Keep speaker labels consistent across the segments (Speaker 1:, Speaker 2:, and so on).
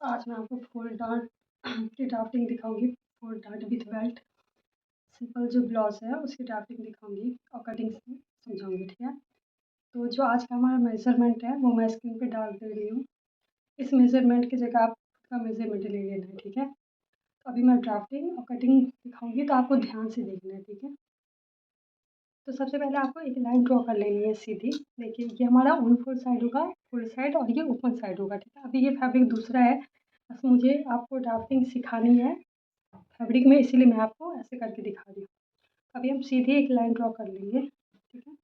Speaker 1: आज मैं आपको फुल डार्ट की ड्राफ्टिंग दिखाऊंगी। Full dart with belt simple जो ब्लाउज है उसकी ड्राफ्टिंग दिखाऊंगी और कटिंग से समझाऊंगी, ठीक है। तो जो आज का हमारा मेजरमेंट है वो मैं स्क्रीन पे डाल दे रही हूँ। इस मेजरमेंट की जगह आप का मेजरमेंट ले लेना है, ठीक है। तो अभी मैं ड्राफ्टिंग और कटिंग दिखाऊंगी तो आपको ध्यान से देखना है, ठीक है। तो सबसे पहले आपको एक लाइन ड्रॉ कर लेनी है सीधी। देखिए ये हमारा ऑन फुल साइड होगा, फुल साइड, और ये ओपन साइड होगा, ठीक है। अभी ये फैब्रिक दूसरा है, बस मुझे आपको ड्राफ्टिंग सिखानी है फैब्रिक में, इसीलिए मैं आपको ऐसे करके दिखा रही हूँ। अभी हम सीधे एक लाइन ड्रॉ कर लेंगे, ठीक है।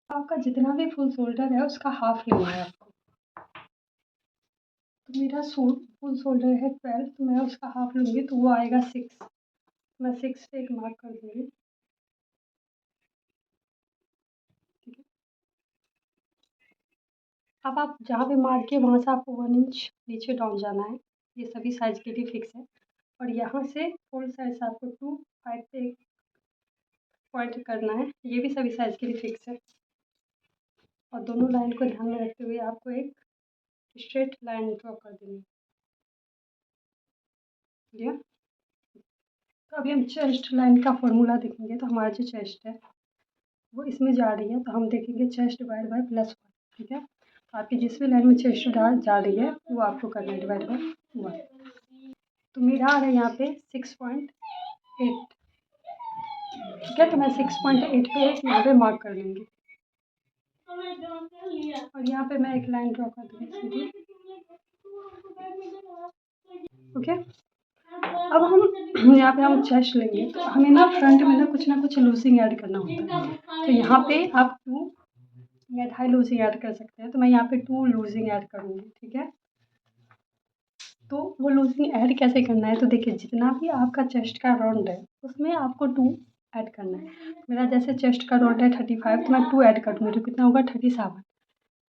Speaker 1: आपका जितना भी फुल शोल्डर है उसका हाफ लेना है आपको। तो मेरा फुल शोल्डर है 12, तो मैं उसका हाफ लूँगी तो वो आएगा 6। मैं 6 पे एक मार्क कर दूँगी, ठीक है। अब आप जहाँ पे मार्क किए वहाँ से आपको 1 इंच नीचे डाउन जाना है। ये सभी साइज के लिए फिक्स है। और यहाँ से फोल्ड साइज से आपको 2 5 पे एक पॉइंट करना है, ये भी सभी साइज के लिए फिक्स है। और दोनों लाइन को ध्यान में रखते हुए आपको एक स्ट्रेट लाइन ड्रॉ कर देनी है, ठीक। तो अभी हम चेस्ट लाइन का फॉर्मूला देखेंगे। तो हमारा जो चेस्ट है वो इसमें जा रही है, तो हम देखेंगे चेस्ट डिवाइड बाय +1, ठीक है। तो आपकी जिस भी लाइन में चेस्ट जा रही है वो आपको करना है डिवाइड बाय 1। तो मेरा आ रहा है यहाँ पे 6.8, ठीक है। तो मैं 6.8 पे यहाँ पे मार्क कर लूँगी और यहाँ पे मैं एक लाइन ड्रॉ कर दूँगी सीधी, ओके। अब हम यहाँ पे हम चेस्ट लेंगे तो हमें ना फ्रंट में ना कुछ लूजिंग ऐड करना होता है। तो यहाँ पे आप 2 या 2.5 लूजिंग ऐड कर सकते हैं। तो मैं यहाँ पे 2 लूजिंग ऐड करूँगी, ठीक है। तो वो लूजिंग ऐड कैसे करना है, तो देखिए जितना भी आपका चेस्ट का राउंड है उसमें आपको 2 ऐड करना है। मेरा जैसे चेस्ट का राउंड है 35, तो मैं 2 ऐड कर दूँगी तो कितना होगा 37।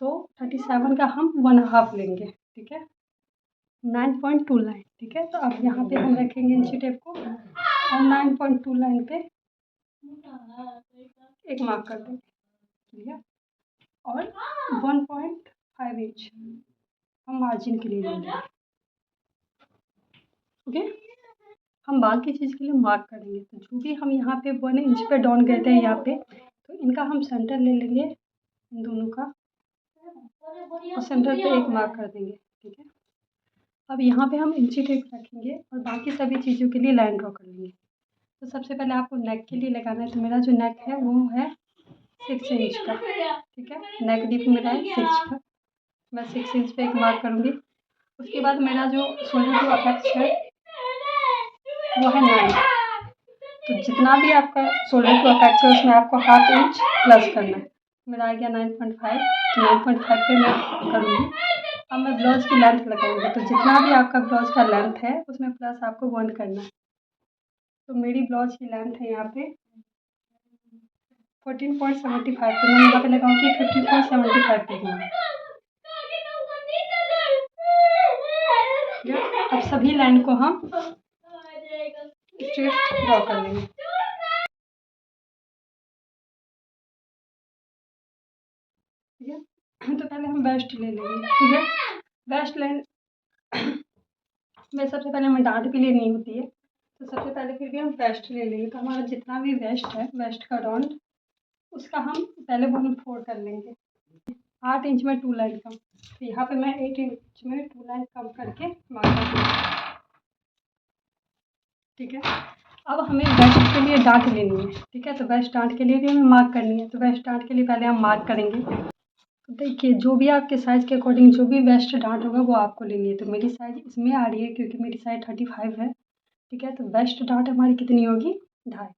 Speaker 1: तो 37 का हम 1/2 लेंगे, ठीक है। 9.2 लाइन, ठीक है। तो अब यहाँ पे हम रखेंगे इंची टेप को और 9.2 लाइन पे एक मार्क कर देंगे, ठीक है। और 1.5 इंच हम मार्जिन के लिए लेंगे, ओके। हम बाकी चीज़ के लिए मार्क करेंगे। तो जो भी हम यहाँ पे 1 इंच पे डाउन गए थे यहाँ पे, तो इनका हम सेंटर ले लेंगे इन दोनों का और सेंटर पे एक मार्क कर देंगे, ठीक है। अब यहाँ पे हम इंची टेप रखेंगे और बाकी सभी चीज़ों के लिए लाइन ड्रॉ कर लेंगे। तो सबसे पहले आपको नेक के लिए लगाना है। तो मेरा जो नेक है वो है 6 इंच का, ठीक है। नेक डीप मेरा है 6 का, मैं 6 इंच पे एक मार्क करूँगी। उसके बाद मेरा जो शोल्डर टू अपेक्स है वो है 9। तो जितना भी आपका शोल्डर टू अपेक्स है उसमें आपको 1/2 इंच प्लस करना है। मेरा आ गया 9.5, तो 9.5 पे मैं करूँगी। अब मैं ब्लाउज की लेंथ लगाऊंगी। तो जितना भी आपका ब्लाउज का लेंथ है उसमें प्लस आपको 1 करना है। तो मेरी ब्लाउज की लेंथ है यहाँ पे 14.75, तो मैं यहाँ पे लगाऊंगी 15.75 पे दूँगी। अब सभी लाइन को हम स्ट्रेट ड्रॉ कर लेंगे, ठीक है। तो पहले हम वेस्ट ले लेंगे, ठीक है। वेस्ट लाइन में सबसे पहले हमें डांट भी लेनी होती है। तो सबसे पहले फिर भी हम वेस्ट ले लेंगे। तो हमारा जितना भी वेस्ट है, वेस्ट का राउंड, उसका हम पहले 1/4 कर लेंगे। 8 इंच में 2 लाइन कम, तो यहाँ पे मैं 8 इंच में 2 लाइन कम करके मार्क कर दूँगी, ठीक है। अब हमें वेस्ट के लिए डांट लेनी है, ठीक है। तो वेस्ट डांट के लिए भी हमें मार्क करनी है। तो वेस्ट डांट के लिए पहले हम मार्क करेंगे। तो देखिए जो भी आपके साइज़ के अकॉर्डिंग जो भी वेस्ट डांट होगा वो आपको लेनी है। तो मेरी साइज़ इसमें आ रही है क्योंकि मेरी साइज़ 35 है, ठीक है। तो वेस्ट डांट हमारी कितनी होगी 2.5।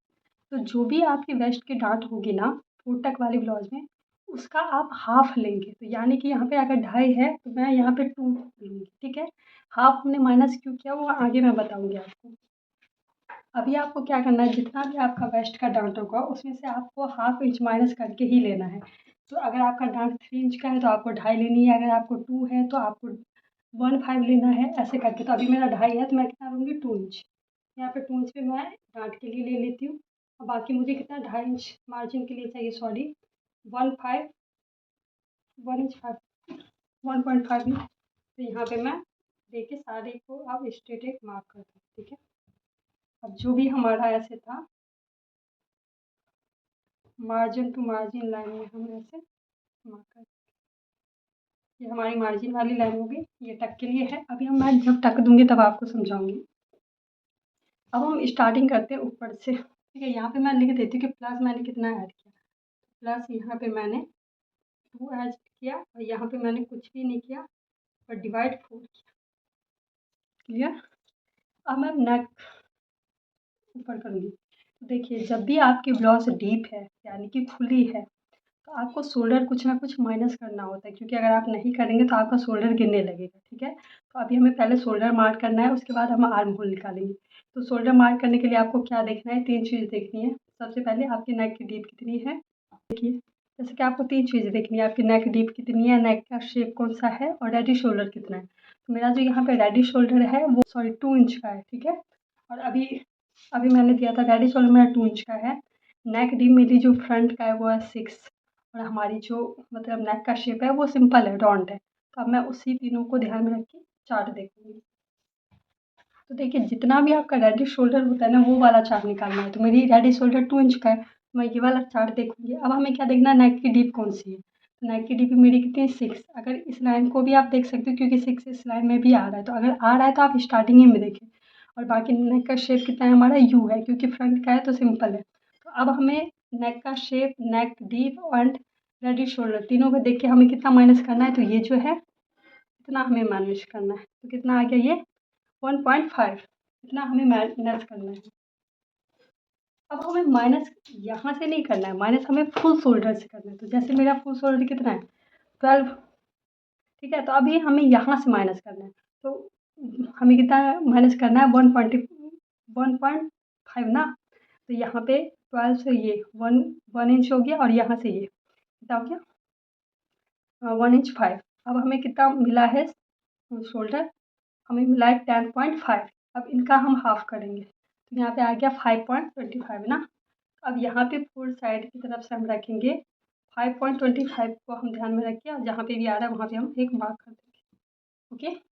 Speaker 1: तो जो भी आपकी वेस्ट की डांट होगी ना फुल टक वाली ब्लाउज में, उसका आप हाफ लेंगे। तो यानी कि यहाँ पे अगर 2.5 है तो मैं यहाँ पे 2 लूँगी, ठीक है। हाफ हमने माइनस क्यों किया वो आगे मैं बताऊँगी आपको। अभी आपको क्या करना है, जितना भी आपका वेस्ट का डांट होगा उसमें से आपको 1/2 इंच माइनस करके ही लेना है। तो अगर आपका डांट 3 इंच का है तो आपको 2.5 लेनी है, अगर आपको 2 है तो आपको 1/5 लेना है, ऐसे करके। तो अभी मेरा 2.5 है तो मैं कितना लूँगी 2 इंच। यहाँ पे 2 इंच पे मैं डांट के लिए ले लेती हूँ और बाकी मुझे कितना 2.5 इंच मार्जिन के लिए चाहिए, सॉरी। 1.5 1 inch 1.5 inch. तो यहाँ पे मैं देखिए सारे को अब स्ट्रेट एक मार्क कर दूँ, ठीक है। अब जो भी हमारा ऐसे था मार्जिन टू मार्जिन लाइन में हम ऐसे मार्क कर, ये हमारी मार्जिन वाली लाइन होगी, ये टक के लिए है। अभी मैं जब टक दूंगी तब आपको समझाऊंगी। अब हम स्टार्टिंग करते हैं ऊपर से, ठीक है। यहाँ पे मैं लिख देती हूँ कि प्लस मैंने कितना ऐड किया। प्लस यहाँ पे मैंने 2 ऐड किया और यहाँ पे मैंने कुछ भी नहीं किया और डिवाइड 4 किया। क्लियर। अब मैं नेक ऊपर करूँगी। तो देखिए जब भी आपकी ब्लाउज डीप है यानी कि खुली है तो आपको शोल्डर कुछ ना कुछ माइनस करना होता है, क्योंकि अगर आप नहीं करेंगे तो आपका शोल्डर गिरने लगेगा, ठीक है। तो अभी हमें पहले शोल्डर मार्क करना है, उसके बाद हम आर्म होल निकालेंगे। तो शोल्डर मार्क करने के लिए आपको क्या देखना है, 3 चीज़ देखनी है। सबसे पहले आपकी नेक की डीप कितनी है, देखिए जैसे कि आपको 3 चीज़ें देखनी है, आपकी नेक डीप कितनी है, नेक का शेप कौन सा है और रेडी शोल्डर कितना है। तो मेरा जो यहाँ पे रेडी शोल्डर है वो 2 इंच का है, ठीक है। और अभी अभी मैंने दिया था रेडी शोल्डर मेरा 2 इंच का है। नेक डीप मेरी जो फ्रंट का है वो है 6 और हमारी जो मतलब नेक का शेप है वो सिंपल है, राउंड है। तो अब मैं उसी तीनों को ध्यान में रख के चार्ट देखूँगी। तो देखिए जितना भी आपका रेडी शोल्डर होता है ना वो वाला चार्ट निकालना है। तो मेरी रेडी शोल्डर 2 इंच का है, मैं ये वाला चार्ट देखूँगी। अब हमें क्या देखना है, नेक की डीप कौन सी है। तो नेक की डीप मेरी कितनी है, 6। अगर इस लाइन को भी आप देख सकते हो क्योंकि 6 इस लाइन में भी आ रहा है, तो अगर आ रहा है तो आप स्टार्टिंग ही में देखें। और बाकी नेक का शेप कितना है हमारा, यू है, क्योंकि फ्रंट का है तो सिंपल है। तो अब हमें नेक का shape, neck deep and ready shoulder तीनों को देख के हमें कितना माइनस करना है। तो ये जो है इतना हमें माइनस करना है। तो कितना आ गया, ये 1.5 इतना हमें माइनस करना है। अब हमें माइनस यहाँ से नहीं करना है, माइनस हमें फुल शोल्डर से करना है। तो जैसे मेरा फुल शोल्डर कितना है, 12, ठीक है। तो अभी हमें यहाँ से माइनस करना है। तो हमें कितना माइनस करना है, 1.5 ना। तो यहाँ पे 12 से ये 1 इंच हो गया और यहाँ से ये कितना हो गया, 1 इंच 5। अब हमें कितना मिला है शोल्डर, हमें मिला है 10.5। अब इनका हम हाफ करेंगे तो यहाँ पे आ गया 5.25 ना। अब यहाँ पे फोर साइड की तरफ से हम रखेंगे 5.25 को हम ध्यान में रखिए, और जहाँ पे भी आ रहा है वहाँ पे हम एक मार्क कर देंगे, ओके।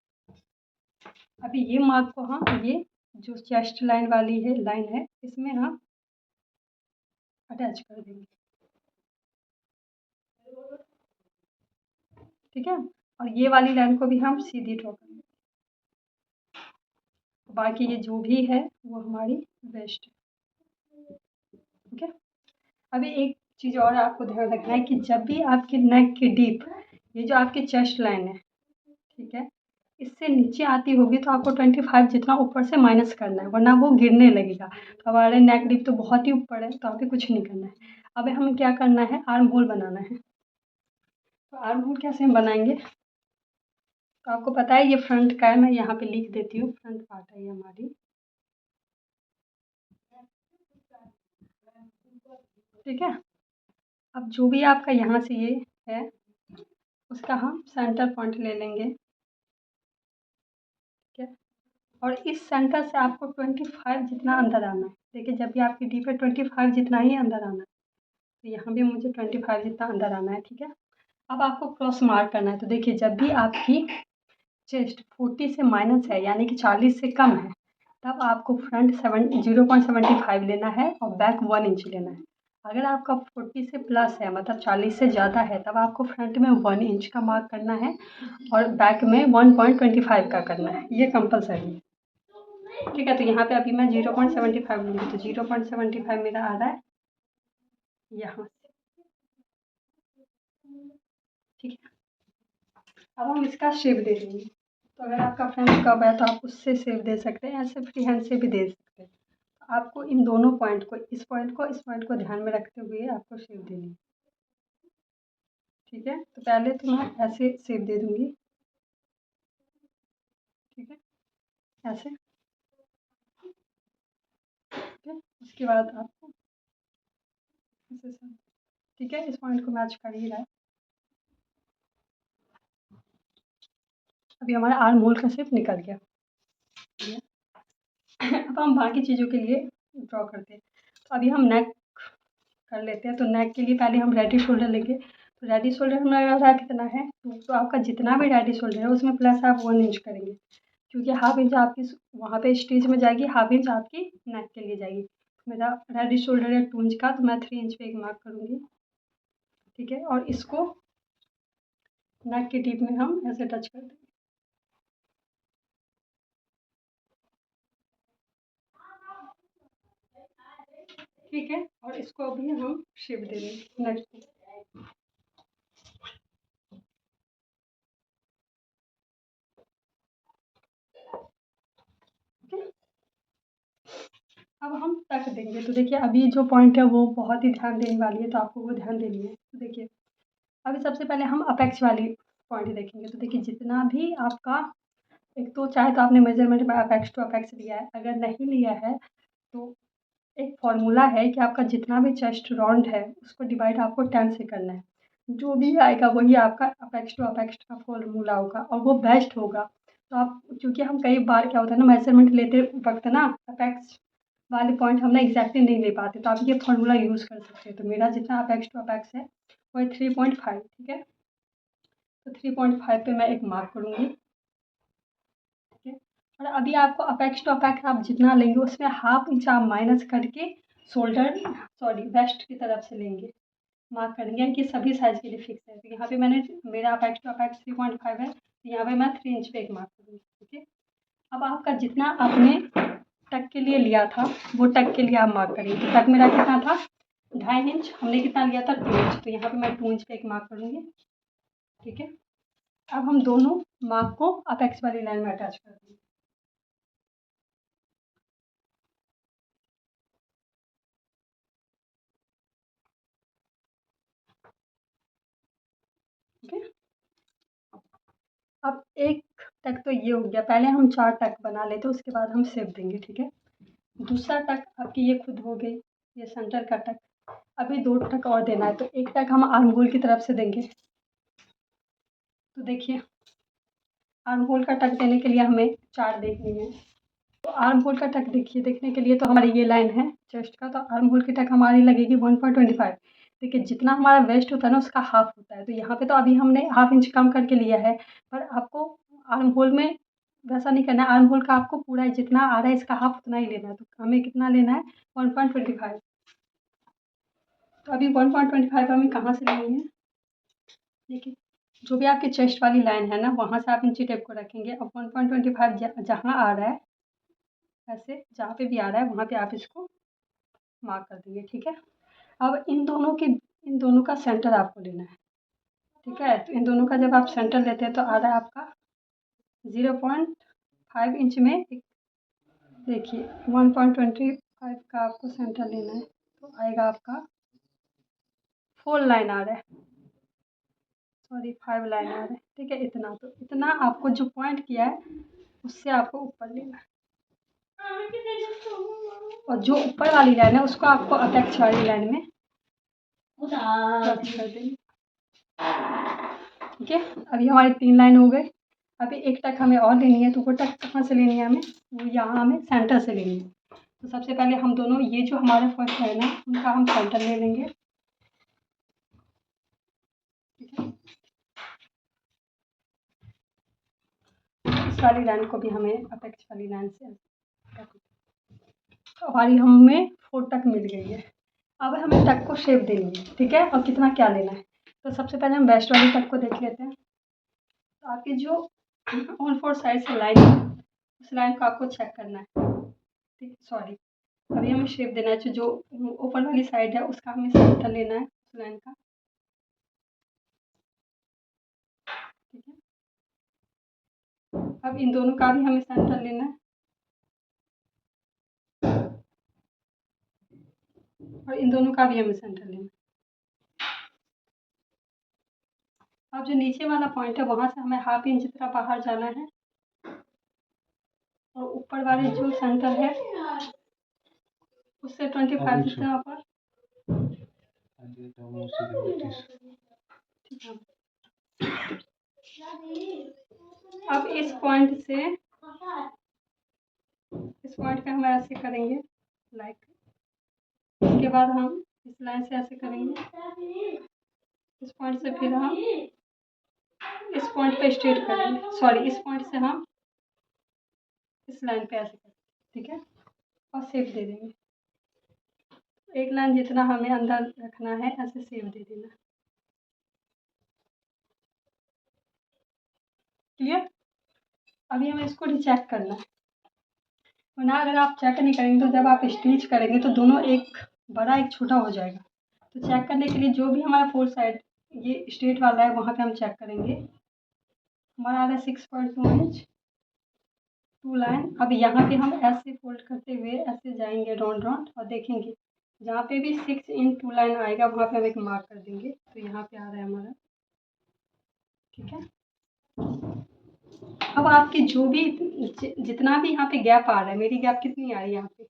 Speaker 1: अभी ये मार्क को हम ये जो चेस्ट लाइन वाली है लाइन है इसमें हम अटैच कर देंगे, ठीक है। और ये वाली लाइन को भी हम सीधी ड्रॉ करेंगे। बाकी ये जो भी है वो हमारी वेस्ट है, ठीक है। अभी एक चीज़ और आपको ध्यान रखना है कि जब भी आपके नेक की डीप, ये जो आपकी चेस्ट लाइन है, ठीक है, इससे नीचे आती होगी तो आपको 25 जितना ऊपर से माइनस करना है, वरना वो गिरने लगेगा। तो हमारे नेक डीप तो बहुत ही ऊपर है तो अभी कुछ नहीं करना है। अब हमें क्या करना है, आर्म होल बनाना है। तो आर्म होल कैसे हम बनाएंगे, तो आपको पता है ये फ्रंट का है, मैं यहाँ पे लिख देती हूँ, फ्रंट पार्ट है ये हमारी, ठीक है। अब जो भी आपका यहाँ से ये है उसका हम सेंटर पॉइंट ले लेंगे, ठीक है। और इस सेंटर से आपको 25 जितना अंदर आना है। देखिए जब भी आपकी डीप है 25 जितना ही अंदर आना है, तो यहाँ भी मुझे 25 जितना अंदर आना है, ठीक है। अब आपको क्रॉस मार्क करना है। तो देखिए जब भी आपकी चेस्ट 40 से माइनस है यानी कि 40 से कम है, तब आपको फ्रंट 0.75 लेना है और बैक 1 इंच लेना है। अगर आपका 40 से प्लस है मतलब 40 से ज़्यादा है, तब आपको फ्रंट में 1 इंच का मार्क करना है और बैक में 1.25 का करना है, ये कंपलसरी है, ठीक है। तो यहाँ पे अभी मैं 0.75 लूँगी, तो 0.75 मेरा आ रहा है यहाँ से, ठीक है। अब हम इसका शेप दे देंगे। तो अगर आपका फ्रेंच कप है तो आप उससे शेप दे सकते हैं, ऐसे फ्री हैंड से भी दे सकते हैं। तो आपको इन दोनों पॉइंट को, इस पॉइंट को ध्यान में रखते हुए आपको शेप देनी है, ठीक है। तो पहले तो मैं ऐसे शेप दे दूँगी, ठीक है, ऐसे, ठीक है। उसके बाद आपको ऐसे से, ठीक है, इस पॉइंट को मैच कर ही रहा है। अभी हमारा आर्म होल का शेप निकल गया, ठीक है। अब हम बाकी चीज़ों के लिए ड्रॉ करते हैं। तो अभी हम नेक कर लेते हैं। तो नेक के लिए पहले हम रेडी शोल्डर लेंगे। तो रेडी शोल्डर हमारा कितना है, तो आपका जितना भी रेडी शोल्डर है उसमें प्लस आप 1 इंच करेंगे, क्योंकि हाफ इंच आपकी वहाँ पे स्टिच में जाएगी, हाफ इंच आपकी नेक के लिए जाएगी। तो मेरा रेडी शोल्डर है 2 इंच का, तो मैं 3 इंच पे एक मार्क करूँगी, ठीक है। और इसको नेक की टिप में हम ऐसे टच कर देंगे, ठीक है। और इसको अभी हम शेप दे देंगे नेक को। अब हम टक देंगे। तो देखिए अभी जो पॉइंट है वो बहुत ही ध्यान देने वाली है, तो आपको वो ध्यान देनी है। तो देखिए अभी सबसे पहले हम अपेक्स वाली पॉइंट देखेंगे। तो देखिए जितना भी आपका, एक तो चाहे तो आपने मेजरमेंट में अपेक्स टू अपेक्स लिया है, अगर नहीं लिया है तो एक फॉर्मूला है कि आपका जितना भी चेस्ट राउंड है उसको डिवाइड आपको 10 से करना है। जो भी आएगा वही आपका अपेक्स टू अपेक्स का फॉर्मूला होगा और वो बेस्ट होगा। तो आप, क्योंकि हम कई बार क्या होता है ना, मेजरमेंट लेते वक्त ना अपेक्स वाले पॉइंट हम ना एग्जैक्टली नहीं ले पाते, तो आप ये फॉर्मूला यूज़ कर सकते हैं। तो मेरा जितना अपेक्स टू अपेक्स है वो है 3.5, ठीक है। तो 3.5 पे मैं एक मार्क करूँगी, ठीक है। और अभी आपको अपेक्स टू अपेक्स आप जितना लेंगे उसमें हाफ इंच आप माइनस करके शोल्डर वेस्ट की तरफ से लेंगे, मार्क करेंगे कि सभी साइज के लिए फिक्स है। तो यहाँ पे मैंने, मेरा अपेक्स टू अपेक्स 3.5 है, तो यहाँ पे मैं 3 इंच पे एक मार्क करूँगी, ठीक है। अब आपका जितना आपने टक के लिए लिया था वो टक के लिए आप मार्क करेंगे। तो टक मेरा कितना था, 2.5 इंच, हमने कितना लिया था 2 इंच, तो यहाँ पे मैं 2 इंच पे एक मार्क करूँगी, ठीक है। अब हम दोनों मार्क को अपेक्स वाली लाइन में अटैच कर देंगे, ठीक है। अब एक टक तो ये हो गया, पहले हम 4 टक बना लेते उसके बाद हम शेप देंगे, ठीक है। दूसरा टक आपकी ये खुद हो गई, ये सेंटर का टक। अभी 2 टक और देना है, तो एक टक हम आर्म होल की तरफ से देंगे। तो देखिए आर्म होल का टक देने के लिए हमें 4 देखनी है। तो आर्म होल का टक देखिए, देखने के लिए तो हमारी ये लाइन है चेस्ट का, तो आर्म होल की टक हमारी लगेगी 1.25। देखिए जितना हमारा वेस्ट होता है ना उसका हाफ होता है, तो यहाँ पे तो अभी हमने हाफ इंच कम करके लिया है, पर आपको आर्म होल में वैसा नहीं करना है। आर्म होल का आपको पूरा जितना आ रहा है इसका हाफ उतना ही लेना है। तो हमें कितना लेना है, 1.25। तो अभी 1.25 हमें कहाँ से लेनी है, देखिए जो भी आपकी चेस्ट वाली लाइन है ना वहाँ से आप इंची टेप को रखेंगे। अब 1.25 जहाँ आ रहा है, ऐसे जहाँ पे भी आ रहा है वहाँ पे आप इसको मार्क कर देंगे, ठीक है। अब इन दोनों का सेंटर आपको लेना है, ठीक है। तो इन दोनों का जब आप सेंटर लेते हैं तो आ रहा है आपका 0.5 इंच में एक, देखिए 1.25 का आपको सेंटर लेना है, तो आएगा आपका 4 लाइन आ रहा है, सॉरी 5 लाइन आ रहा है, ठीक है। इतना, तो इतना आपको जो पॉइंट किया है उससे आपको ऊपर लेना है, और जो ऊपर वाली लाइन है उसको आपको अपेक्स वाली लाइन में टच कर देंगे, ठीक है। अभी हमारी 3 लाइन हो गई। अभी एक टक हमें और लेनी है, तो वो टक कहाँ से लेनी है हमें, वो यहाँ हमें सेंटर से लेनी है। तो सबसे पहले हम दोनों ये जो हमारे फर्स्ट लाइन है उनका हम सेंटर ले लेंगे, ठीक है। इस वाली लाइन को भी हमें अपेक्स वाली लाइन से, तो हमारी हमें 4 टक मिल गई है। अब हमें टक को शेप देनी है, ठीक है, और कितना क्या लेना है। तो सबसे पहले हम वेस्ट वाली टक को देख लेते हैं। तो आपकी जो ऑन 4 साइड से लाइन है उस लाइन को आपको चेक करना है, ठीक, सॉरी अभी हमें शेप देना है। जो ऊपर वाली साइड है उसका हमें सेंटर लेना है उस लाइन का, ठीक है। अब इन दोनों का भी हमें सेंटर लेना है और इन दोनों का भी हमें सेंटर लेना है। अब जो नीचे वाला पॉइंट है वहां से हमें हाफ इंच जितना बाहर जाना है, और ऊपर वाले जो सेंटर है उससे 25 जितना ऊपर, अब इस पॉइंट पे हम ऐसे करेंगे लाइक, इसके बाद हम इस इस लाइन से ऐसे करेंगे, इस पॉइंट से फिर हम इस पॉइंट पे स्ट्रेट करेंगे, सॉरी इस पॉइंट से हम इस लाइन पे ऐसे करेंगे, ठीक है, और शेप दे देंगे। एक लाइन जितना हमें अंदर रखना है ऐसे शेप दे देना। क्लियर? अभी हमें इसको चेक करना है, वरना अगर आप चेक नहीं करेंगे तो जब आप स्टिच करेंगे तो दोनों एक बड़ा एक छोटा हो जाएगा। तो चेक करने के लिए जो भी हमारा फोर साइड ये स्ट्रेट वाला है वहाँ पे हम चेक करेंगे। हमारा आ रहा है 6.2 इंच 2 लाइन। अब यहाँ पे हम ऐसे फोल्ड करते हुए ऐसे जाएंगे राउंड राउंड और देखेंगे जहाँ पे भी 6 इन 2 लाइन आएगा वहाँ पे हम एक मार्क कर देंगे। तो यहाँ पे आ रहा है हमारा, ठीक है। अब आपकी जो भी जितना भी यहाँ पे गैप आ रहा है, मेरी गैप कितनी आ रही है यहाँ पे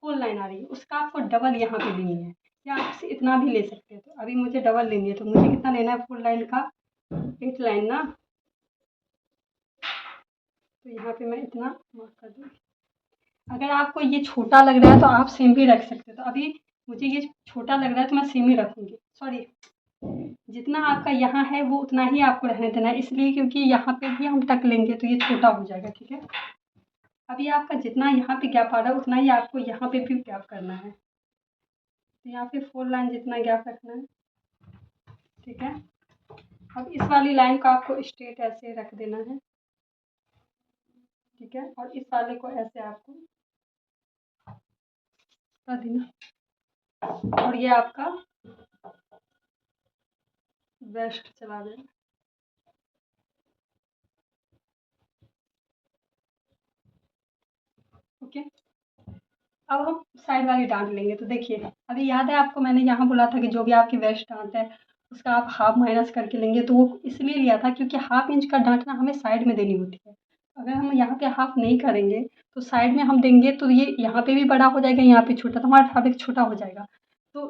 Speaker 1: 4 लाइन आ रही है, उसका आपको डबल यहाँ पे लेनी है, या आप इतना भी ले सकते हैं। तो अभी मुझे डबल लेनी है, तो मुझे कितना लेना है 4 लाइन का 8 लाइन ना, तो यहाँ पे मैं इतना मार्क कर दूँगी। अगर आपको ये छोटा लग रहा है तो आप सेम भी रख सकते हो। तो अभी मुझे ये छोटा लग रहा है तो मैं सेम ही रखूँगी, सॉरी जितना आपका यहाँ है वो उतना ही आपको रहने देना है, इसलिए क्योंकि यहाँ पे भी हम टक लेंगे तो ये छोटा हो जाएगा, ठीक है। अभी आपका जितना यहाँ पे गैप आ रहा है उतना ही आपको यहाँ पे भी गैप करना है। तो यहाँ पे 4 लाइन जितना गैप रखना है, ठीक है। अब इस वाली लाइन को आपको स्ट्रेट ऐसे रख देना है, ठीक है, और इस वाले को ऐसे आपको कर देना, और ये आपका वेस्ट चला देना। ओके, अब हम साइड वाली डांट लेंगे। तो देखिए अभी याद है आपको मैंने यहाँ बोला था कि जो भी आपकी वेस्ट डांट है उसका आप हाफ माइनस करके लेंगे, तो वो इसलिए लिया था क्योंकि हाफ इंच का डांट ना हमें साइड में देनी होती है। अगर हम यहाँ पे हाफ नहीं करेंगे तो साइड में हम देंगे तो ये यहाँ पे भी बड़ा हो जाएगा, यहाँ पे छोटा, तो हमारा फैब्रिक छोटा हो जाएगा। तो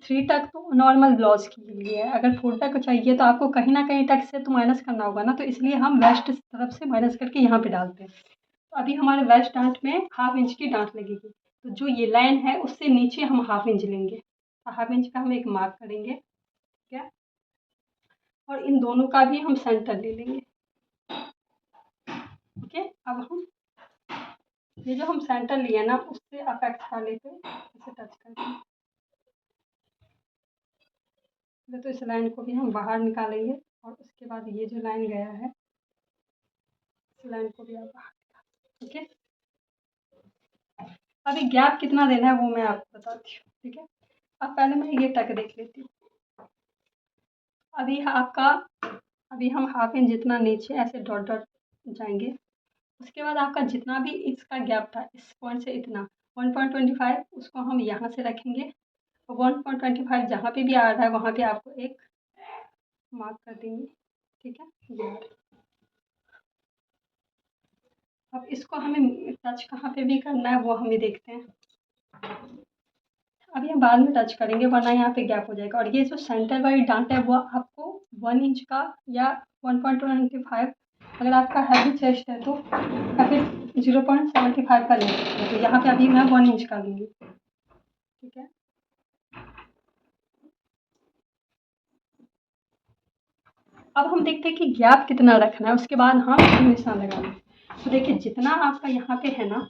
Speaker 1: 3 टक तो नॉर्मल ब्लाउज के लिए है, अगर 4 टक चाहिए तो आपको कहीं ना कहीं टक से तो माइनस करना होगा ना, तो इसलिए हम वेस्ट तरफ से माइनस करके यहाँ पे डालते हैं। तो अभी हमारे वेस्ट डांट में हाफ इंच की डांट लगेगी, तो जो ये लाइन है उससे नीचे हम हाफ इंच लेंगे, तो हाफ इंच का हम एक मार्क करेंगे, ठीक है। और इन दोनों का भी हम सेंटर ले लेंगे, ओके। अब हम ये जो हम सेंटर लिए ना उससे अपेक्स वाले पे इसे टच करते हैं, तो इस लाइन को भी हम बाहर निकालेंगे और उसके बाद ये जो लाइन गया है इस लाइन को भी आप बाहर निकालेंगे, ठीक है। अभी गैप कितना देना है वो मैं आपको बताती हूँ, ठीक है। अब पहले मैं ये टक देख लेती हूँ। अभी हम हाफ इंच जितना नीचे ऐसे डॉट डॉट जाएंगे, उसके बाद आपका जितना भी इसका गैप था इस पॉइंट से इतना 1.25 उसको हम यहाँ से रखेंगे, और 1.25 जहाँ पे भी आ रहा है वहाँ पे आपको एक मार्क कर देंगे, ठीक है। ये अब इसको हमें टच कहाँ पे भी करना है वो हमें देखते हैं, अभी हम बाद में टच करेंगे वरना यहाँ पे गैप हो जाएगा। और ये जो सेंटर वाली डांट है वो आपको 1 इंच का या 1.25 अगर आपका हैवी चेस्ट है तो, या फिर 0.75 का ले सकते हैं। तो यहाँ पे अभी मैं 1 इंच का लूँगी, ठीक है। अब हम देखते हैं कि गैप कितना रखना है, उसके बाद हम निशान लगाएंगे। तो देखिए जितना आपका यहाँ पे है ना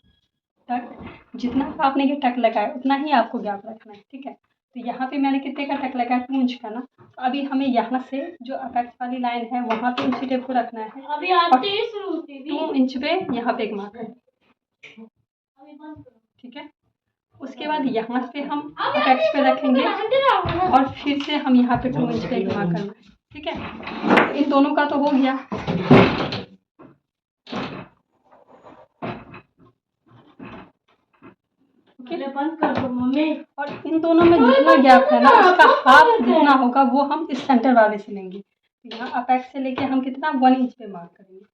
Speaker 1: टक, जितना आपने ये टक लगाया उतना ही आपको गैप रखना है, ठीक है। तो यहाँ पे मैंने कितने का टक लगाया 2 इंच का ना, तो अभी हमें यहाँ से जो अपेक्स वाली लाइन है वहाँ पे उसी टेप को रखना है, अभी आते ही शुरू होती है 2 इंच पे यहाँ पे एक मार्क है, ठीक है। उसके बाद यहाँ से हम अपेक्स पे रखेंगे और फिर से हम यहाँ पे 2 इंच पे एक मार्क करना है, ठीक है। इन दोनों का तो हो गया। बंद कर दो मम्मी। और इन दोनों में जितना गैप है ना उसका हाफ जितना होगा वो हम इस सेंटर वाले से लेंगे। यहाँ अपेक्स से लेके हम कितना 1 इंच पे मार्क करेंगे,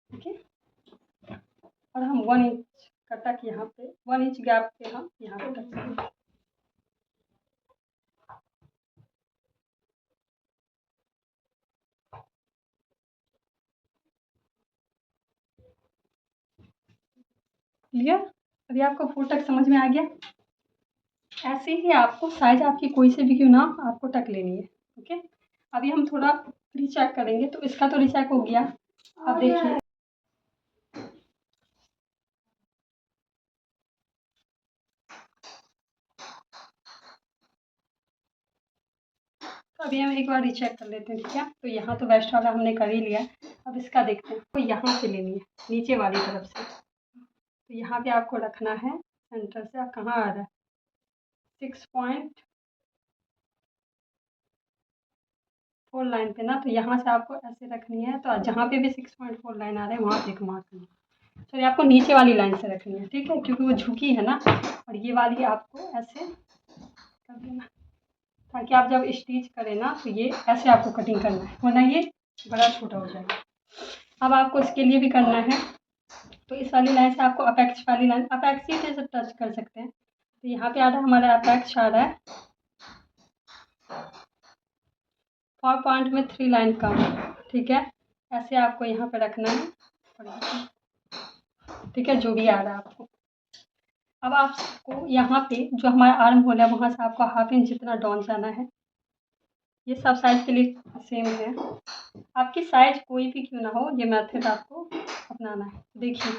Speaker 1: ठीक है। और हम 1 इंच का टक यहाँ पे 1 इंच गैप पे हम यहाँ पे टक करेंगे। क्लियर? अभी आपको 4 तक समझ में आ गया? ऐसे ही आपको साइज आपकी कोई से भी क्यों ना आपको टक लेनी है। ओके, अभी हम थोड़ा रीचेक करेंगे। तो इसका तो रीचेक हो गया। अब देखिए तो अभी हम एक बार रीचेक कर लेते हैं, ठीक है। तो यहाँ तो वेस्ट वाला हमने कर ही लिया। अब इसका देखते हैं। तो यहाँ से लेनी है नीचे वाली तरफ से। तो यहाँ पे आपको रखना है सेंटर से। आप कहाँ आ रहा है 6.4 लाइन पे ना। तो यहाँ से आपको ऐसे रखनी है। तो जहाँ पे भी 6.4 लाइन आ रहा है वहाँ पे एक मार्क करना है। सॉरी, आपको नीचे वाली लाइन से रखनी है, ठीक है, क्योंकि वो झुकी है ना। और ये वाली आपको ऐसे कर देना, ताकि आप जब स्टिच करें ना तो ये ऐसे आपको कटिंग करना है, वरना ये बड़ा छोटा हो जाएगा। अब आपको इसके लिए भी करना है। तो इस वाली लाइन से आपको अपेक्स वाली लाइन, अपेक्स ही से टच कर सकते हैं। तो यहाँ पे आ रहा है हमारा अपेक्स आ रहा है 4.3 लाइन का, ठीक है। ऐसे आपको यहाँ पे रखना है, ठीक है, जो भी आ रहा है आपको। अब आपको यहाँ पे जो हमारा आर्म होल है वहाँ से आपको 1/2 इंच जितना डाउन जाना है। ये सब साइज के लिए सेम है। आपकी साइज कोई भी क्यों ना हो, ये मेथड आपको अपनाना है। देखिए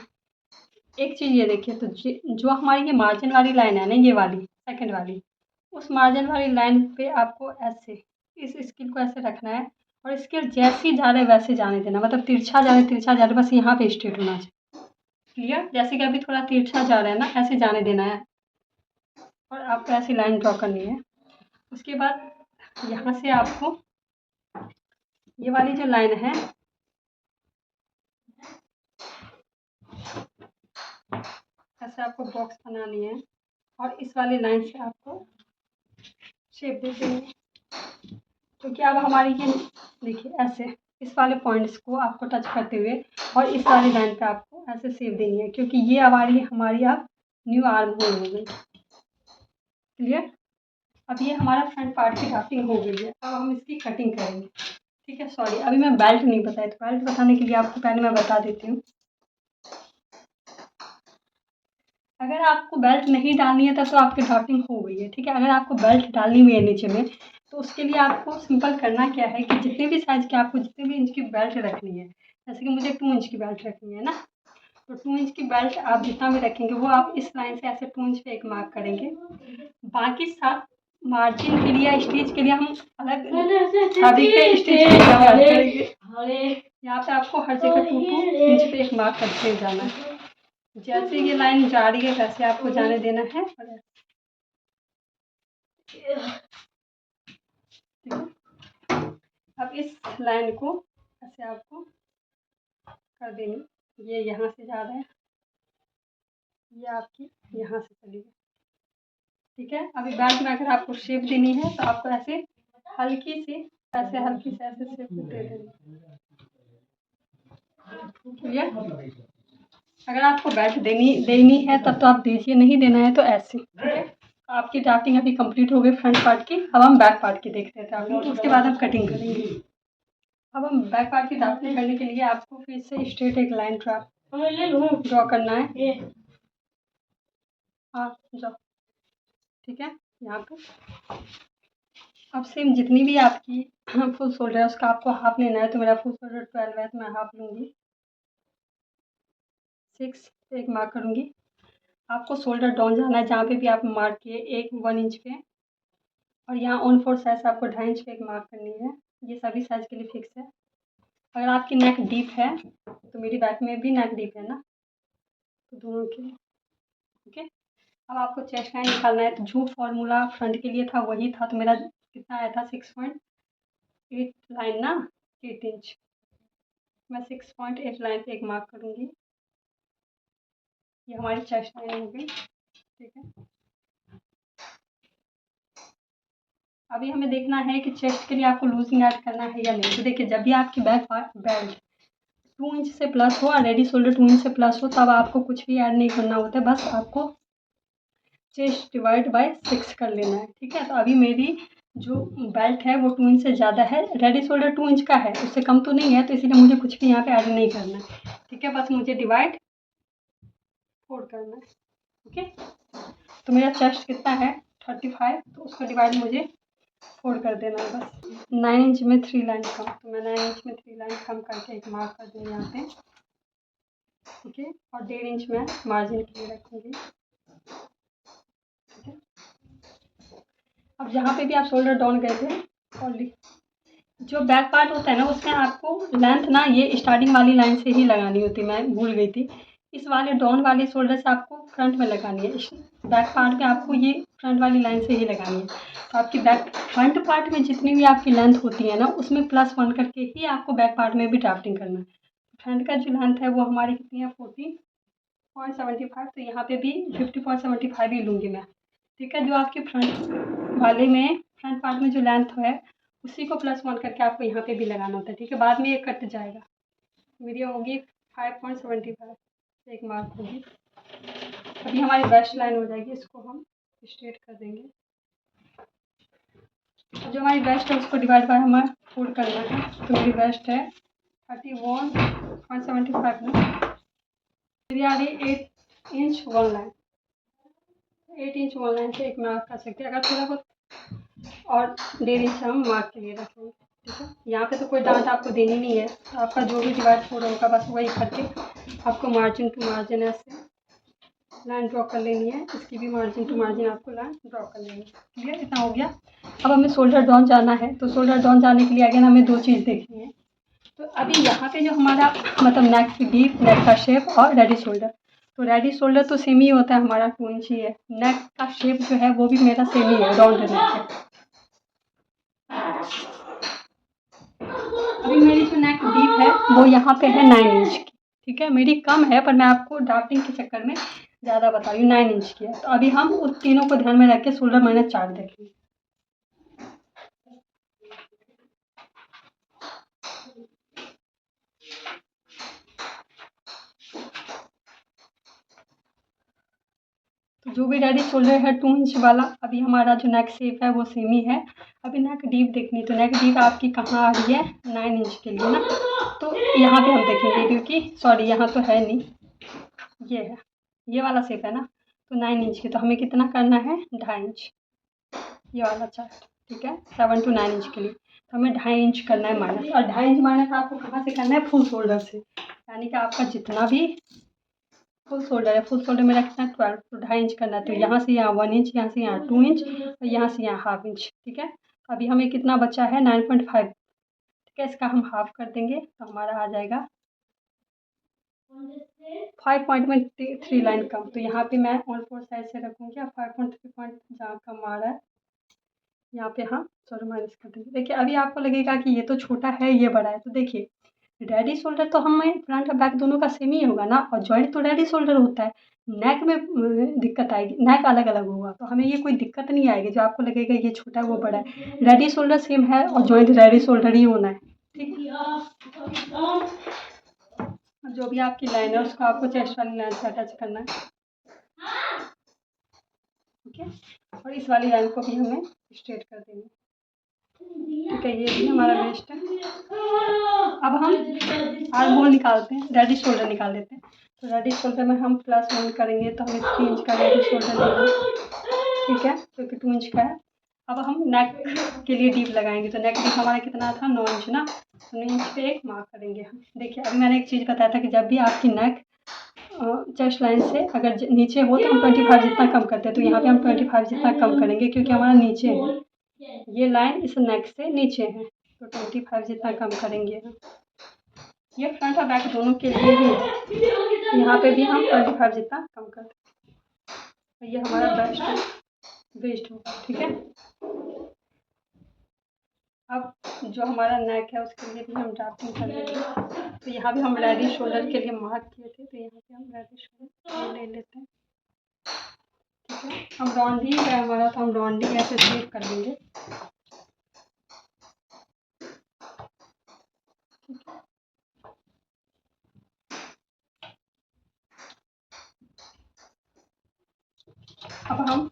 Speaker 1: एक चीज़ ये देखिए, तो जो हमारी ये मार्जिन वाली लाइन है ना, ये वाली सेकंड वाली, उस मार्जिन वाली लाइन पे आपको ऐसे इस स्केल को ऐसे रखना है। और स्केल जैसे ही जा रहे वैसे जाने देना, मतलब तिरछा जा रहे तिरछा जा रहे, बस यहाँ पे स्ट्रेट होना चाहिए। क्लियर? जैसे कि अभी थोड़ा तिरछा जा रहा है ना, ऐसे जाने देना है। और आपको ऐसी लाइन ड्रॉ करनी है। उसके बाद यहाँ से आपको ये वाली जो लाइन है ऐसे आपको बॉक्स बनानी है। और इस वाली लाइन से आपको शेप दे देंगे। क्योंकि अब हमारी ये देखिए ऐसे इस वाले पॉइंट्स को आपको टच करते हुए और इस वाली लाइन पे आपको ऐसे शेप देनी है, क्योंकि ये हमारी अब न्यू आर्म होल हो गई। क्लियर? अब ये हमारा फ्रंट पार्ट की ड्राफ्टिंग हो गई है। अब हम इसकी कटिंग करेंगे, ठीक है। सॉरी, अभी मैं बेल्ट नहीं बताया, तो बेल्ट बताने के लिए आपको पहले मैं बता देती हूँ। अगर आपको बेल्ट नहीं डालनी है तब तो आपकी ड्राफ्टिंग हो गई है, ठीक है। अगर आपको बेल्ट डालनी हुई है नीचे में, तो उसके लिए आपको सिंपल करना क्या है कि जितने भी साइज के आपको जितने भी इंच की बेल्ट रखनी है, जैसे कि मुझे 2 इंच की बेल्ट रखनी है ना, तो 2 इंच की बेल्ट आप जितना भी रखेंगे वो आप इस लाइन से ऐसे 2 इंच पे एक मार्क करेंगे। बाकी सब मार्जिन के लिए स्टिच के लिए हम अलग फैब्रिक पे स्टिच करेंगे। यहाँ पे आपको हर जगह 2 इंच पे एक मार्क करते जाना है। जैसे ये लाइन जा रही है वैसे आपको जाने देना है। अब इस लाइन को ऐसे आपको कर देंगे। ये यहाँ से जा रहा है, ये आपकी यहाँ से चली है, ठीक है। अभी बैक में अगर आपको शेप देनी है तो आपको ऐसे हल्की सी ऐसे शेप दे देंगे। क्लियर? अगर आपको बेल्ट देनी है तब तो आप दीजिए, नहीं देना है तो ऐसे, ठीक है। आपकी ड्राफ्टिंग अभी कंप्लीट हो गई फ्रंट पार्ट की। अब हम बैक पार्ट की देखते हैं ड्राफ्टिंग, उसके बाद हम कटिंग करेंगे। अब हम बैक पार्ट की ड्राफ्टिंग करने के लिए आपको फिर से स्ट्रेट एक लाइन ड्रॉ करना है। हाँ जाओ, ठीक है। यहाँ पे अब सेम जितनी भी आपकी फुल शोल्डर है उसका आपको हाफ लेना है। तो मेरा फुल शोल्डर 12 है तो मैं हाफ लूँगी, 6 पे एक मार्क करूँगी। आपको शोल्डर डाउन जाना है, जहाँ पे भी आप मार्क किए 1 इंच पे। और यहाँ ऑन फोर साइज आपको 2.5 इंच पे एक मार्क करनी है। ये सभी साइज के लिए फिक्स है। अगर आपकी नेक डीप है तो मेरी बैक में भी नेक डीप है ना, तो दोनों के लिए ओके। अब आपको चेस्ट लाइन निकालना है। तो जो फॉर्मूला फ्रंट के लिए था वही था। तो मेरा कितना आया था 6.8 लाइन ना, 8 इंच। मैं 6.8 लाइन पे एक मार्क करूँगी। ये हमारी चेस्ट लाइन हो गई, ठीक है। अभी हमें देखना है कि चेस्ट के लिए आपको लूजिंग ऐड करना है या नहीं। तो देखिए जब भी आपकी बैक पार्ट बेल्ट 2 इंच से प्लस हो और रेडी शोल्डर 2 इंच से प्लस हो, तब आपको कुछ भी ऐड नहीं करना होता है। बस आपको चेस्ट डिवाइड बाय 6 कर लेना है, ठीक है। तो अभी मेरी जो बेल्ट है वो 2 इंच से ज़्यादा है, रेडी शोल्डर 2 इंच का है, उससे कम तो नहीं है। तो इसीलिए मुझे कुछ भी यहाँ पे ऐड नहीं करना है, ठीक है। बस मुझे डिवाइड 4 करना है, ओके। तो मेरा चेस्ट कितना है 35, तो उसको डिवाइड मुझे 4 कर देना है बस। 9 इंच में 3 लाइन कम, तो मैं 9 इंच में 3 लाइन कम करके एक मार्क कर दूँगी यहाँ पे, ठीक है। और 1.5 इंच में मार्जिन के लिए रखूँगी, ठीक है। अब जहाँ पे भी आप शोल्डर डाउन गए थे, और जो बैक पार्ट होता है ना, उसमें आपको लेंथ ना ये स्टार्टिंग वाली लाइन से ही लगानी होती है, मैं भूल गई थी। इस वाले डाउन वाले शोल्डर से आपको फ्रंट में लगानी है, बैक पार्ट में आपको ये फ्रंट वाली लाइन से ही लगानी है। तो आपकी फ्रंट पार्ट में जितनी भी आपकी लेंथ होती है ना, उसमें +1 करके ही आपको बैक पार्ट में भी ड्राफ्टिंग करना है। फ्रंट का जो लेंथ है वो हमारी कितनी है, 40.75, तो यहाँ पे भी 50.75 ही लूँगी मैं, ठीक है। जो आपके फ्रंट वाले में फ्रंट पार्ट में जो लेंथ है उसी को +1 करके आपको यहाँ पे भी लगाना होता है, ठीक है। बाद में ये कट जाएगा। मेरी होगी 5.75, एक मार्क होगी। अभी हमारी वेस्ट लाइन हो जाएगी, इसको हम स्ट्रेट कर देंगे। जो हमारी वेस्ट है उसको डिवाइड बाय हमें 4 करना है, तो मेरी वेस्ट है 31.75 में। मेरी आ रही 8 इंच 1 लाइन, 8 इंच 1 लाइन से एक मार्क कर सकते हैं। अगर थोड़ा बहुत और 1.5 इंच हम मार्क के लिए रखेंगे, ठीक है। यहाँ पे तो कोई डांट आपको देनी नहीं है, तो आपका जो भी डिवाइड 4 होगा बस वही करके आपको मार्जिन टू मार्जिन ऐसे लाइन ड्रॉ कर लेनी है। इसकी भी मार्जिन टू मार्जिन आपको लाइन ड्रॉ कर लेनी है, क्लियर। इतना हो गया। अब हमें शोल्डर डाउन जाना है, तो शोल्डर डाउन जाने के लिए अगेन हमें 2 चीज़ देखनी है। तो अभी यहाँ पे जो हमारा मतलब नेक की डीप, नेक का शेप और रेडी शोल्डर, तो रेडी शोल्डर तो सेम ही होता है हमारा, 2 इंच ही है। नेक का शेप जो है वो भी मेरा सेम ही है, राउंड नेक है। अभी मेरी जो नेक डीप है वो यहाँ पे है 9 इंच की, ठीक है। मेरी कम है पर मैं आपको ड्राफ्टिंग के चक्कर में ज़्यादा बता रही हूँ, 9 इंच की है। तो अभी हम उस तीनों को ध्यान में रख के शोल्डर -4 देखेंगे। तो जो भी रेडी शोल्डर है 2 इंच वाला, अभी हमारा जो नेक शेप है वो सेम ही है। अभी नेक डीप देखनी, तो नेक डीप आपकी कहाँ आ रही है, 9 इंच के लिए ना, तो यहाँ पे हम देखेंगे, क्योंकि सॉरी यहाँ तो है नहीं, ये है, ये वाला शेप है ना, तो 9 इंच की, तो हमें कितना करना है, 2.5 इंच, ये वाला चार्ट, ठीक है। 7 to 9 इंच के लिए तो हमें 2.5 इंच करना है माइनस, और 2.5 इंच माइनस आपको कहाँ से करना है, फुल शोल्डर से, यानी कि आपका जितना भी फुल शोल्डर है, फुल शोल्डर में रखना है 12, तो 2.5 इंच करना है। तो यहाँ से यहाँ 1 इंच, यहाँ से यहाँ 2 इंच, और यहाँ से यहाँ 1/2 इंच, ठीक है। तो अभी हमें कितना बचा है, 9.5, ठीक है। इसका हम हाफ कर देंगे तो हमारा आ जाएगा 5.3 लाइन कम। तो यहाँ पे मैं ऑन 4 साइड से रखूँगी, और 5.3 पॉइंट जहाँ कम आ रहा है यहाँ पे हम सॉरी माइनस कर देंगे। देखिए अभी आपको लगेगा कि ये तो छोटा है ये बड़ा है, तो देखिए रेडी शोल्डर तो हमें फ्रंट और बैक दोनों का सेम ही होगा ना, और जॉइंट तो रेडी शोल्डर होता है। नेक में दिक्कत आएगी, नेक अलग अलग होगा, तो हमें ये कोई दिक्कत नहीं आएगी जो आपको लगेगा ये छोटा है वो बड़ा है। रेडी शोल्डर सेम है और जॉइंट रेडी शोल्डर ही होना है, ठीक है। जो भी आपकी लाइन है उसको आपको चेस्ट वाली लाइन से अटैच करना है, ठीक है। और इस वाली लाइन को भी हमें स्ट्रेट कर देंगे, ठीक है। ये भी हमारा वेस्ट है। अब हम आर्म होल निकालते हैं, रेडी शोल्डर निकाल लेते हैं। तो रेडी शोल्डर में हम +1 करेंगे, तो हमें 3 इंच का रेडी शोल्डर लेंगे, ठीक है, जो कि 2 इंच का है। अब हम नेक के लिए डीप लगाएंगे, तो नेक डीप हमारा कितना था, 9 इंच ना, तो 9 इंच पे एक मार्क करेंगे हम। देखिए अभी मैंने एक चीज़ बताया था कि जब भी आपकी नेक चेस्ट लाइन से अगर नीचे हो तो हम 25 जितना कम करते हैं, तो यहाँ पे हम 25 जितना कम करेंगे, क्योंकि हमारा नीचे है, ये लाइन इस नेक से नीचे है, तो 25 जितना कम करेंगे हम। ये फ्रंट और बैक दोनों के लिए ही है, यहाँ पे भी हम 25 जितना कम कर देंगे, तो ये हमारा बेस्ट होगा, ठीक है। अब जो हमारा नेक है उसके लिए भी हम ड्राफ्टिंग कर लेंगे। तो यहाँ भी हम रेडी शोल्डर के लिए मार्क किए थे, तो यहाँ पे हम रेडी शोल्डर ले लेते हैं, ठीक है। हम राउंड ही है हमारा, तो हम राउंड ही ऐसे शेप कर लेंगे, अब हम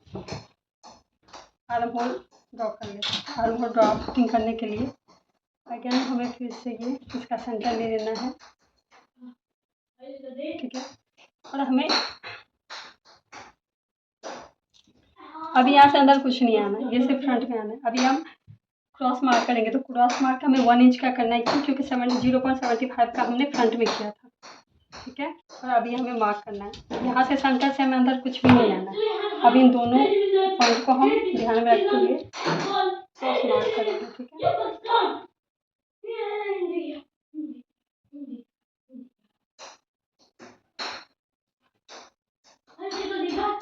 Speaker 1: आर्म होल ड्रॉ कर लेते हैं। आर्म होल ड्राफ्टिंग करने के लिए अगेन हमें फिर से ये इसका सेंटर ले लेना है, ठीक है। और हमें अभी यहाँ से अंदर कुछ नहीं आना है, ये सिर्फ फ्रंट में आना है। अभी हम क्रॉस मार्क करेंगे, तो क्रॉस मार्क हमें 1 इंच का करना है, क्यों? क्योंकि 0.75 का हमने फ्रंट में किया था, ठीक है। और अभी हमें मार्क करना है, यहाँ से सेंटर से हमें अंदर कुछ भी नहीं आना है। अब इन दोनों पॉइंट को हम ध्यान में रखते हुए क्रॉस मार्क करेंगे, ठीक है।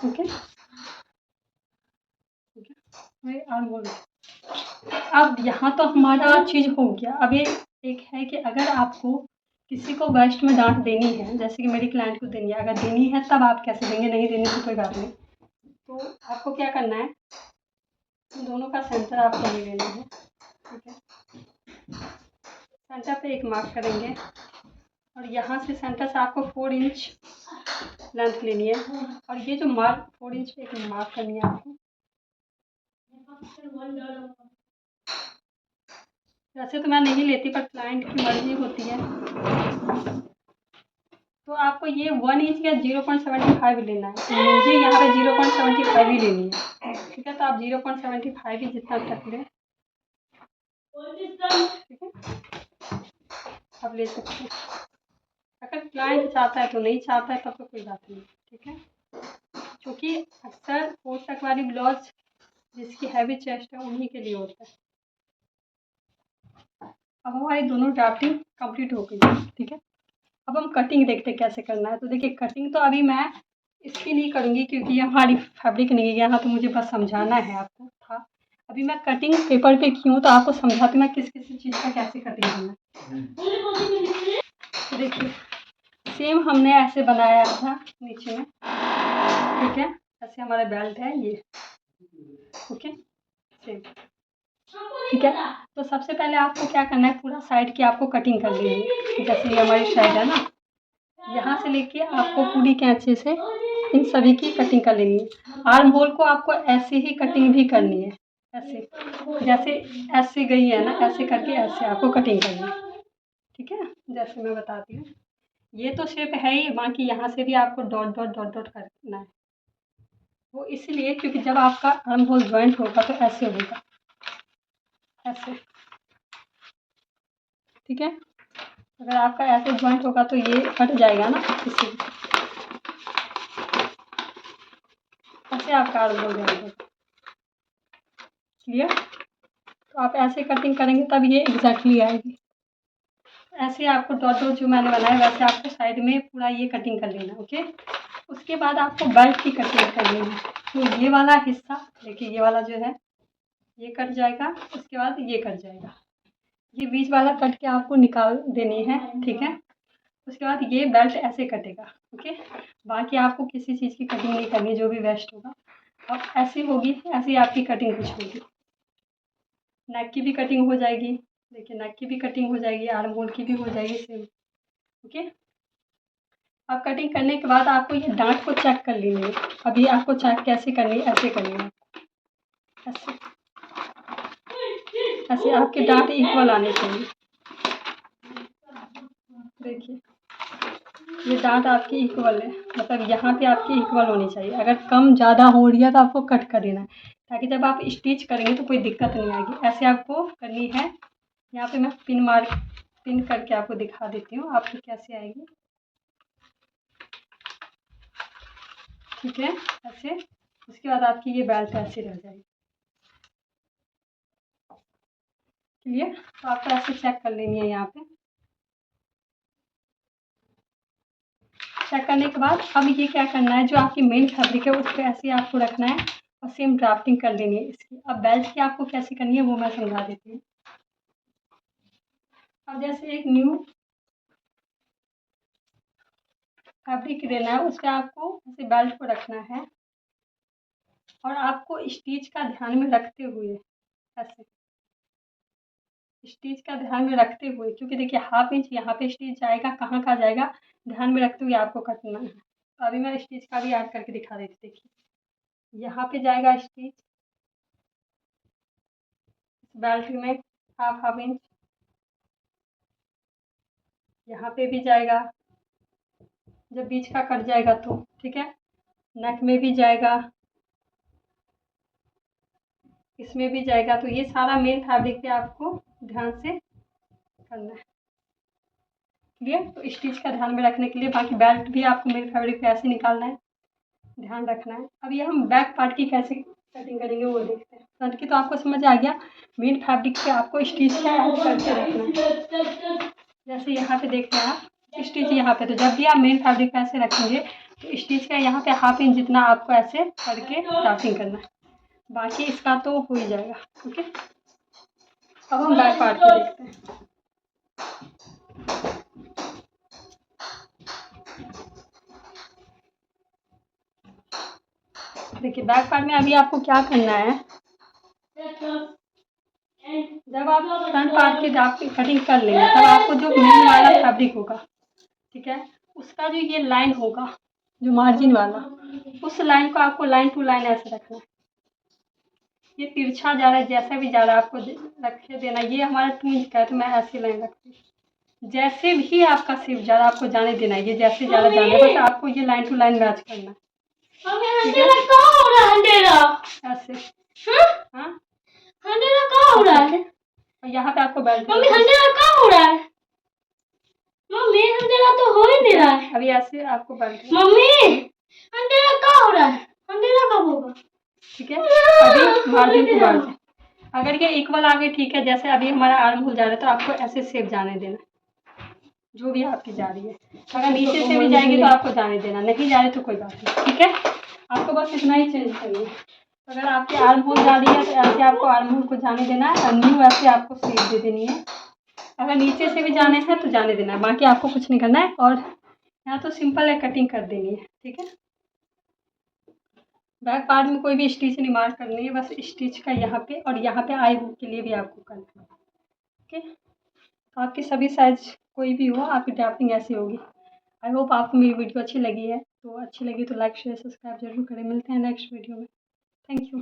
Speaker 1: Okay, arm hole. अब यहाँ तो हमारा चीज़ हो गया। अब ये एक है कि अगर आपको किसी को वेस्ट में डांट देनी है, जैसे कि मेरी क्लाइंट को देनी है, अगर देनी है तब आप कैसे देंगे, नहीं देनी तो कोई बात नहीं। तो आपको क्या करना है, दोनों का सेंटर आपको नहीं लेना है, ठीक है। सेंटर पे एक मार्क करेंगे और यहाँ से सेंटर से आपको 4 इंच लेंथ लेनी है, और ये जो मार्क 4 इंच पे एक मार्क करनी है आपको। वैसे तो मैं नहीं लेती, पर क्लाइंट की मर्जी होती है। तो आपको ये 1 इंच या 0.75 लेना है। मुझे यहाँ पे 0.75 ही लेनी है, ठीक है। तो आप 0.75 ही जितना रख लें, ठीक है। आप ले सकते हैं। अगर क्लाइंट चाहता है तो नहीं चाहता है तब तो कोई बात नहीं, ठीक है। क्योंकि अक्सर 4 तक वाली ब्लाउज जिसकी हैवी चेस्ट है उन्हीं के लिए होता है। अब हमारी दोनों ड्राफ्टिंग कंप्लीट हो गई, ठीक है। अब हम कटिंग देखते कैसे करना है। तो देखिए, कटिंग तो अभी मैं इसकी नहीं करूँगी क्योंकि ये हमारी फैब्रिक नहीं है, यहाँ तो मुझे बस समझाना है आपको था। अभी मैं कटिंग पेपर पे की हूँ, तो आपको समझाती मैं किस किस चीज़ का कैसे कटिंग करना है। तो देखिए, सेम हमने ऐसे बनाया था नीचे में, ठीक है। ऐसे हमारा बेल्ट है ये, ओके, सेम, ठीक है। तो सबसे पहले आपको क्या करना है, पूरा साइड की आपको कटिंग कर लेनी है। जैसे ये हमारी साइड है ना, यहाँ से लेके आपको पूरी कैंची से इन सभी की कटिंग कर लेनी है। आर्म होल को आपको ऐसे ही कटिंग भी करनी है, ऐसे, जैसे ऐसे गई है ना, ऐसे करके ऐसे आपको कटिंग करनी है, ठीक है। जैसे मैं बताती हूँ, ये तो शेप है ही, बाकी यहाँ से भी आपको डॉट डॉट डॉट डॉट करना है। वो इसलिए क्योंकि जब आपका आर्म होल ज्वाइंट होगा तो ऐसे होगा, ऐसे, ठीक है। अगर आपका ऐसे ज्वाइंट होगा तो ये कट जाएगा ना, इसलिए ऐसे आपका आर्म होल जाएगा, क्लियर। तो आप ऐसे कटिंग करेंगे तब ये एग्जैक्टली आएगी। ऐसे आपको डॉट डॉट जो मैंने बनाया वैसे आपको साइड में पूरा ये कटिंग कर लेना, ओके। उसके बाद आपको बेल्ट की कटिंग करनी है। तो ये वाला हिस्सा देखिए, ये वाला जो है ये कट जाएगा, उसके बाद ये कट जाएगा, ये बीच वाला कट के आपको निकाल देनी है, ठीक है। उसके बाद ये बेल्ट ऐसे कटेगा, ओके। बाकी आपको किसी चीज़ की कटिंग नहीं करनी, जो भी वेस्ट होगा। अब ऐसी होगी, ऐसी आपकी कटिंग कुछ होगी। नेक की भी कटिंग हो जाएगी, देखिए नेक की भी कटिंग हो जाएगी, आर्म होल की भी हो जाएगी सेम, ओके। अब कटिंग करने के बाद आपको ये डांट को चेक कर लेनी है। अभी आपको चेक कैसे करनी है, ऐसे करनी है, ऐसे ऐसे आपके डांट इक्वल आने चाहिए। देखिए, ये डांट आपकी इक्वल है, मतलब यहाँ पे आपकी इक्वल होनी चाहिए। अगर कम ज़्यादा हो रही है तो आपको कट कर देना है, ताकि जब आप स्टिच करेंगे तो कोई दिक्कत नहीं आएगी। ऐसे आपको करनी है। यहाँ पे मैं पिन करके आपको दिखा देती हूँ आपकी कैसे आएगी, ठीक है, ऐसे। उसके बाद आपकी ये बेल्ट ऐसे रह जाएगी, क्लियर। तो आपको ऐसे चेक कर लेनी है। यहाँ पे चेक करने के बाद अब ये क्या करना है, जो आपकी मेन फैब्रिक है उस पर ऐसे आपको रखना है और सेम ड्राफ्टिंग कर लेनी है इसकी। अब बेल्ट की आपको कैसे करनी है वो मैं समझा देती हूँ। अब जैसे एक न्यू फैब्रिक लेना है, उस पर आपको ऐसे बेल्ट को रखना है और आपको स्टिच का ध्यान में रखते हुए, ऐसे स्टिच का ध्यान में रखते हुए, क्योंकि देखिए 1/2 इंच यहाँ पे स्टिच जाएगा, कहाँ का जाएगा, ध्यान में रखते हुए आपको कटना है। तो अभी मैं स्टिच का भी ऐड करके दिखा देती हूँ। देखिए, यहाँ पे जाएगा स्टिच बेल्ट में 1/2 इंच, यहाँ पे भी जाएगा जब बीच का कट जाएगा तो, ठीक है। नेक में भी जाएगा, इसमें भी जाएगा। तो ये सारा मेन फैब्रिक पे आपको ध्यान से करना है। क्लियर? तो स्टिच का ध्यान में रखने के लिए बाकी बेल्ट भी आपको मेन फैब्रिक पे ऐसे निकालना है, ध्यान रखना है। अब ये हम बैक पार्ट की कैसे कटिंग करेंगे वो देखते हैं। फ्रंट की तो आपको समझ आ गया, मेन फैब्रिक पे आपको स्टिच का ऐड करके रखना है। जैसे यहाँ पे देखते हैं आप स्टिच यहाँ पे, तो जब भी आप मेन फैब्रिक पे ऐसे रखेंगे तो स्टिच का यहाँ पे 1/2 इंच जितना आपको ऐसे करके ड्राफ्टिंग करना है। बाकी इसका तो हो ही जाएगा। ओके, अब हम बैक पार्ट को देखते हैं। देखिए बैक पार्ट में अभी आपको क्या करना है, जब आप फ्रंट पार्ट की ड्राफ्टिंग कटिंग कर लेंगे तब आपको जो मेन वाला फैब्रिक होगा, ठीक है, उसका जो ये लाइन होगा जो मार्जिन वाला, उस लाइन को आपको लाइन टू लाइन ऐसे रखना है। ये तिरछा जा रहा है, जैसा भी जा रहा है आपको रखे देना। ये हमारा 2 इंच का है तो मैं ऐसी लाइन रखती हूँ। जैसे भी आपका सिर्फ जा रहा है आपको जाने देना है, ये जैसे जा रहा जाने, बस आपको ये लाइन टू लाइन मैच करना है। ऐसे हाँ, और यहाँ पे आपको बेल्ट
Speaker 2: तो हो ही नहीं रहा है।
Speaker 1: अभी ऐसे आपको बेल्ट
Speaker 2: अंधेरा कहाँ हो रहा है? अंधेरा कब होगा?
Speaker 1: ठीक है। अभी मार्जिन टू मार्जिन अगर ये इक्वल आ गए, ठीक है, जैसे अभी हमारा आर्म होल जा रहा है तो आपको ऐसे शेप जाने देना, जो भी आपकी जा रही है। अगर नीचे से भी जाएगी तो आपको जाने देना, नहीं जा रही तो कोई बात नहीं, ठीक है। आपको बस इतना ही चेंज करना है। अगर आपकी आर्म होल जा रही है तो ऐसे आपको आर्म होल को जाने देना है और न्यू ऐसे आपको शेप दे देनी है। अगर नीचे से भी जाने हैं तो जाने देना है, बाकी आपको कुछ नहीं करना है। और यहाँ तो सिंपल है, कटिंग कर देनी है, ठीक है। बैक पार्ट में कोई भी स्टिच नहीं मार्क करनी है, बस स्टिच का यहाँ पे और यहाँ पे आई हुक के लिए भी आपको करना है। ओके, तो आपकी सभी साइज कोई भी हो आपकी ड्राफ्टिंग ऐसी होगी। आई होप आपको मेरी वीडियो अच्छी लगी है, तो अच्छी लगी तो लाइक शेयर सब्सक्राइब जरूर करें। मिलते हैं नेक्स्ट वीडियो में। Thank you.